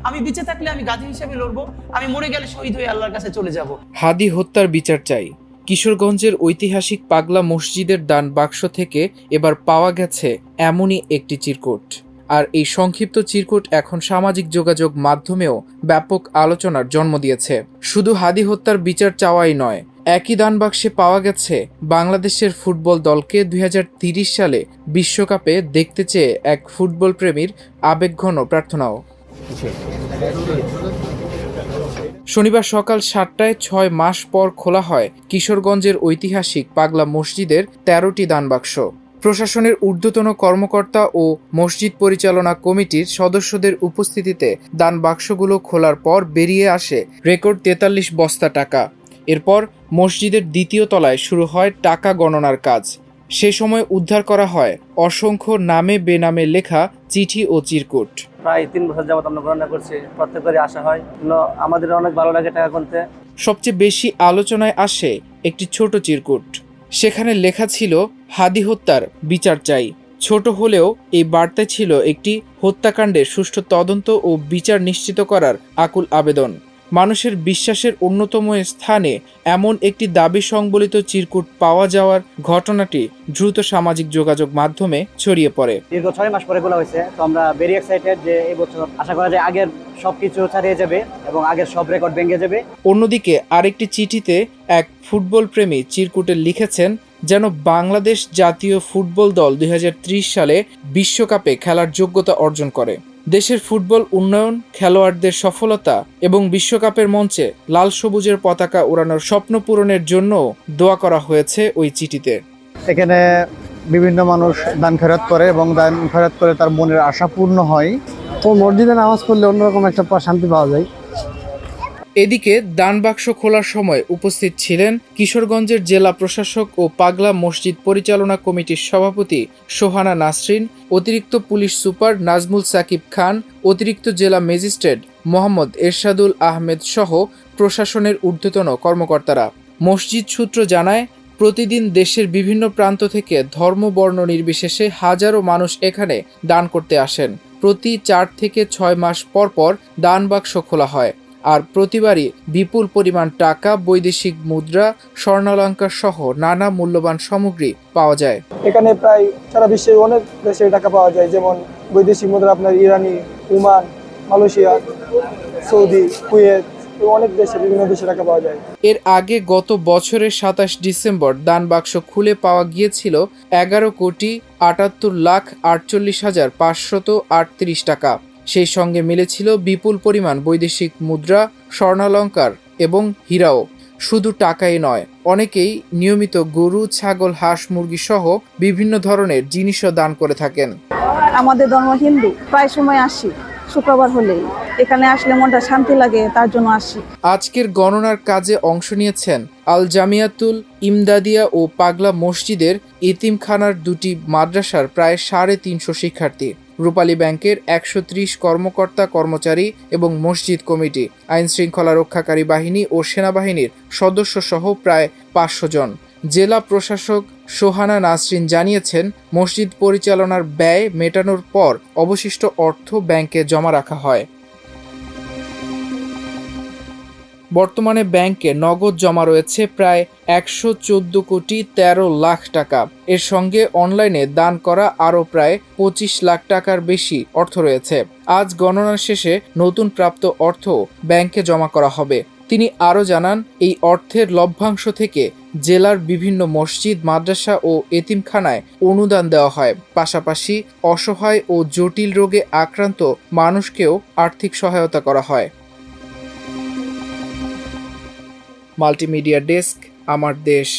আমি বেঁচে থাকলে আমি গাজী হিসেবে লড়বো, আমি মরে গেলে শহীদ হয়ে আল্লাহর কাছে চলে যাব। হাদি হত্যার বিচার চাই। কিশোরগঞ্জের ঐতিহাসিক পাগলা মসজিদের দান বাক্স থেকে এবার পাওয়া গেছে এমনই একটি চিরকুট। আর এই সংক্ষিপ্ত চিরকুট এখন সামাজিক যোগাযোগ মাধ্যমেও ব্যাপক আলোচনার জন্ম দিয়েছে। শুধু হাদি হত্যার বিচার চাওয়াই নয়, একই দান বাক্সে পাওয়া গেছে বাংলাদেশের ফুটবল দলকে 2030 সালে বিশ্বকাপে দেখতে চেয়ে এক ফুটবল প্রেমীর আবেগঘন প্রার্থনাও। শনিবার সকাল 7টায় 6 মাস পর খোলা হয় কিশোরগঞ্জের ঐতিহাসিক পাগলা মসজিদের 13টি দানবাক্স। প্রশাসনের ঊর্ধ্বতন কর্মকর্তা ও মসজিদ পরিচালনা কমিটির সদস্যদের উপস্থিতিতে দানবাক্সগুলো খোলার পর বেরিয়ে আসে রেকর্ড 43 বস্তা টাকা। এরপর মসজিদের দ্বিতীয় তলায় শুরু হয় টাকা গণনার কাজ। সে সময় উদ্ধার করা হয় অসংখ্য নামে বেনামে লেখা চিঠি ও চিরকুট। প্রায় 3 বছর যাবত আমরা গণনা করছি, প্রত্যেকবারই আসা হয়, আমাদের অনেক ভালো লাগে টাকা গুনতে। সবচেয়ে বেশি আলোচনায় আসে একটি ছোট চিরকুট। সেখানে লেখা ছিল হাদি হত্যার বিচার চাই। ছোট হলেও এই বার্তায় ছিল একটি হত্যাকাণ্ডের সুষ্ঠু তদন্ত ও বিচার নিশ্চিত করার আকুল আবেদন। মানুষের বিশ্বাসের অন্যতম স্থানে এমন একটি দাবি সংবলিত চিরকুট পাওয়া যাওয়ার ঘটনাটি দ্রুত সামাজিক যোগাযোগ মাধ্যমে ছড়িয়ে পড়ে। দীর্ঘ 6 মাস পরে খোলা হয়েছে, তো আমরা ভেরি এক্সাইটেড যে এই বছর আশা করা যায় আগের সবকিছু ছাড়িয়ে যাবে এবং আগের সব রেকর্ড ভেঙে যাবে। অন্যদিকে আরেকটি চিঠিতে এক ফুটবল প্রেমী চিরকুটে লিখেছেন, যেন বাংলাদেশ জাতীয় ফুটবল দল 2030 সালে বিশ্বকাপে খেলার যোগ্যতা অর্জন করে। দেশের ফুটবল উন্নয়ন, খেলোয়াড়দের সফলতা এবং বিশ্বকাপের মঞ্চে লাল সবুজের পতাকা ওড়ানোর স্বপ্ন পূরণের জন্য দোয়া করা হয়েছে ওই চিঠিতে। এখানে বিভিন্ন মানুষ দান খয়রাত করে এবং দান খয়রাত করে তার মনের আশা পূর্ণ হয়। তো মসজিদে নামাজ পড়লে অন্যরকম একটা শান্তি পাওয়া যায়। এদিকে দান বাক্স খোলার সময় উপস্থিত ছিলেন কিশোরগঞ্জের জেলা প্রশাসক ও পাগলা মসজিদ পরিচালনা কমিটির সভাপতি সোহানা নাসরিন, অতিরিক্ত পুলিশ সুপার নাজমুল সাকিব খান, অতিরিক্ত জেলা ম্যাজিস্ট্রেট মোহাম্মদ এরশাদুল আহমেদ সহ প্রশাসনের ঊর্ধ্বতন কর্মকর্তারা। মসজিদ সূত্র জানায়, প্রতিদিন দেশের বিভিন্ন প্রান্ত থেকে ধর্ম বর্ণ নির্বিশেষে হাজারো মানুষ এখানে দান করতে আসেন। প্রতি 4 থেকে 6 মাস পর পর দান বাক্স খোলা হয়, আর প্রতিবারই বিপুল পরিমাণ টাকা, বৈদেশিক মুদ্রা, স্বর্ণালঙ্কার সহ নানা মূল্যবান সামগ্রী পাওয়া যায়। এখানে প্রায় সারা বিশ্বের অনেক দেশের টাকা পাওয়া যায়, যেমন বৈদেশিক মুদ্রা আপনার ইরানি, ওমান, মালয়েশিয়া, সৌদি, কুয়েত, অনেক দেশে বিভিন্ন দেশে টাকা পাওয়া যায়। এর আগে গত বছরের 27 ডিসেম্বর দান বাক্স খুলে পাওয়া গিয়েছিল 11,48,48,538 টাকা। সেই সঙ্গে মিলেছিল বিপুল পরিমাণ বৈদেশিক মুদ্রা, স্বর্ণালঙ্কার এবং হীরাও। শুধু টাকাই নয়, অনেকেই নিয়মিত গরু, ছাগল, হাঁস, মুরগি সহ বিভিন্ন ধরনের জিনিসও দান করে থাকেন। আমাদের ধর্ম হিন্দু, প্রায় সময় আসি শুক্রবার হলেই। এখানে আসলে মনটা শান্তি লাগে, তার জন্য আসি। আজকের গণনার কাজে অংশ নিয়েছেন আল জামিয়াতুল ইমদাদিয়া ও পাগলা মসজিদের এতিমখানার 2টি মাদ্রাসার প্রায় 350 শিক্ষার্থী, রূপালী ব্যাংকের 130 কর্মকর্তা কর্মচারী এবং মসজিদ কমিটি, আইন শৃঙ্খলা রক্ষাকারী বাহিনী ও সেনাবাহিনীর সদস্য সহ প্রায় 500 জন। জেলা প্রশাসক সোহানা নাসরিন জানিয়েছেন, মসজিদ পরিচালনার ব্যয় মেটানোর পর অবশিষ্ট অর্থ ব্যাংকে জমা রাখা হয়। বর্তমানে ব্যাংকে নগদ জমা রয়েছে প্রায় 114 কোটি 13 লাখ টাকা। এর সঙ্গে অনলাইনে দান করা আরও প্রায় 25 লাখ টাকার বেশি অর্থ রয়েছে। আজ গণনা শেষে নতুন প্রাপ্ত অর্থ ব্যাংকে জমা করা হবে। তিনি আরও জানান, এই অর্থের লভ্যাংশ থেকে জেলার বিভিন্ন মসজিদ, মাদ্রাসা ও এতিমখানায় অনুদান দেওয়া হয়। পাশাপাশি অসহায় ও জটিল রোগে আক্রান্ত মানুষকেও আর্থিক সহায়তা করা হয়। মাল্টিমিডিয়া ডেস্ক, আমার দেশ।